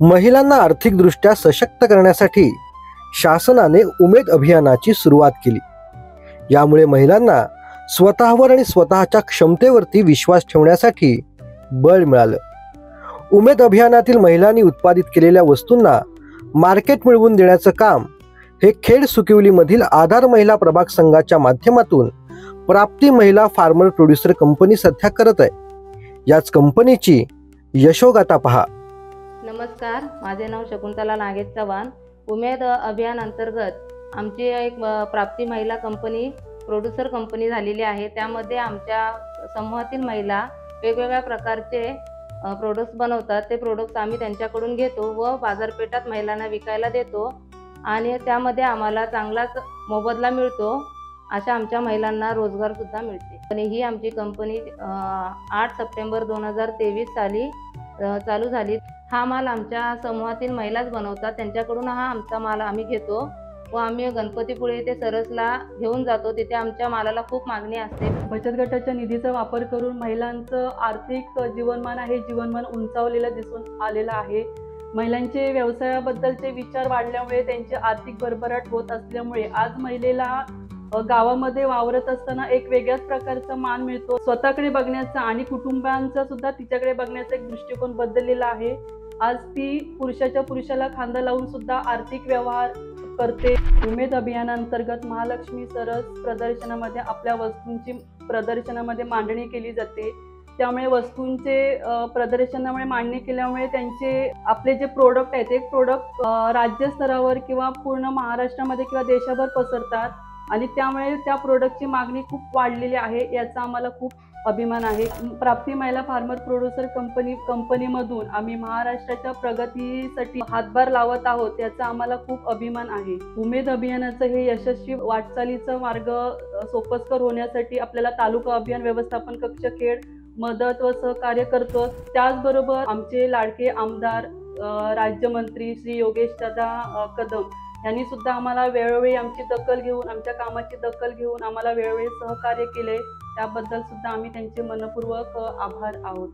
महिलांना आर्थिकदृष्ट्या सशक्त करण्यासाठी शासनाने उमेद अभियानाची सुरुवात केली। यामुळे महिलांना स्वतःवर आणि स्वतःच्या क्षमतेवरती विश्वास ठेवण्यासाठी बळ मिळालं। उमेद अभियानातील महिलांनी उत्पादित केलेल्या वस्तूंना मार्केट मिळवून देण्याचं काम हे खेड सुकिवलीमधील आधार महिला प्रभाग संघाच्या माध्यमातून प्राप्ती महिला फार्मर प्रोड्युसर कंपनी सध्या करत आहे। याच कंपनीची यशोगाथा पहा। नमस्कार, माझे नाव शकुंतला नागेश चव्हाण। उमेद अभियान अंतर्गत आमची एक प्राप्ती महिला कंपनी प्रोड्युसर कंपनी झालेली आहे। त्यामध्ये आमच्या समूहातील महिला वेगवेगळ्या प्रकारचे प्रोडक्ट्स बनवतात। ते प्रोडक्ट्स आम्ही त्यांच्याकडून घेतो व बाजारपेठात महिलांना विकायला देतो आणि त्यामध्ये आम्हाला चांगलाच मोबदला मिळतो। अशा आमच्या महिलांना रोजगार सुद्धा मिळते। आणि ही आमची कंपनी 8 सप्टेंबर 2023 साली चालू झाली। हा माल आमच्या समूहातील महिलाच बनवतात, त्यांच्याकडून हा आमचा माल आम्ही घेतो व आम्ही गणपतीपुळे ते सरसला घेऊन जातो। तिथे आमच्या मालाला खूप मागणी असते। बचत गटाच्या निधीचा वापर करून महिलांचं आर्थिक जीवनमान आहे जीवनमान उंचावलेलं दिसून आलेलं आहे। महिलांचे व्यवसायाबद्दलचे विचार वाढल्यामुळे त्यांची आर्थिक भरभराट होत असल्यामुळे आज महिलेला गावामध्ये वावरत असताना एक वेगळ्याच प्रकारचा मान मिळतो। स्वतःकडे बघण्याचा आणि कुटुंबांचा सुद्धा तिच्याकडे बघण्याचा एक दृष्टिकोन बदललेला आहे। आज ती पुरुषाला खांदा लावून सुद्धा आर्थिक व्यवहार करते। उमेद अभियानांतर्गत महालक्ष्मी सरस प्रदर्शनामध्ये आपल्या वस्तूंची प्रदर्शनामध्ये मांडणी केली जाते। त्यामुळे वस्तूंचे प्रदर्शनामुळे मांडणी केल्यामुळे त्यांचे आपले जे प्रोडक्ट आहेत ते प्रोडक्ट राज्यस्तरावर किंवा पूर्ण महाराष्ट्रामध्ये किंवा देशभर पसरतात आणि त्यामुळे त्या प्रोडक्टची मागणी खूप वाढलेली आहे। याचा आम्हाला खूप अभिमान आहे। प्राप्ती महिला फार्मर प्रोड्युसर कंपनीमधून आम्ही महाराष्ट्राच्या प्रगतीसाठी हातभार लावत आहोत, याचा आम्हाला खूप अभिमान आहे। उमेद अभियानाचं हे यशस्वी वाटचालीचा मार्ग सोपस्कर होण्यासाठी आपल्याला तालुका अभियान व्यवस्थापन कक्ष खेड मदत व सहकार्य करतो। त्याचबरोबर आमचे लाडके आमदार राज्यमंत्री श्री योगेश दादा कदम यांनी सुद्धा आम्हाला वेळोवेळी आमची दखल घेऊन आमच्या कामाची दखल घेऊन आम्हाला वेळोवेळी सहकार्य केले। त्याबद्दल सुद्धा आम्ही त्यांचे मनपूर्वक आभार आहोत।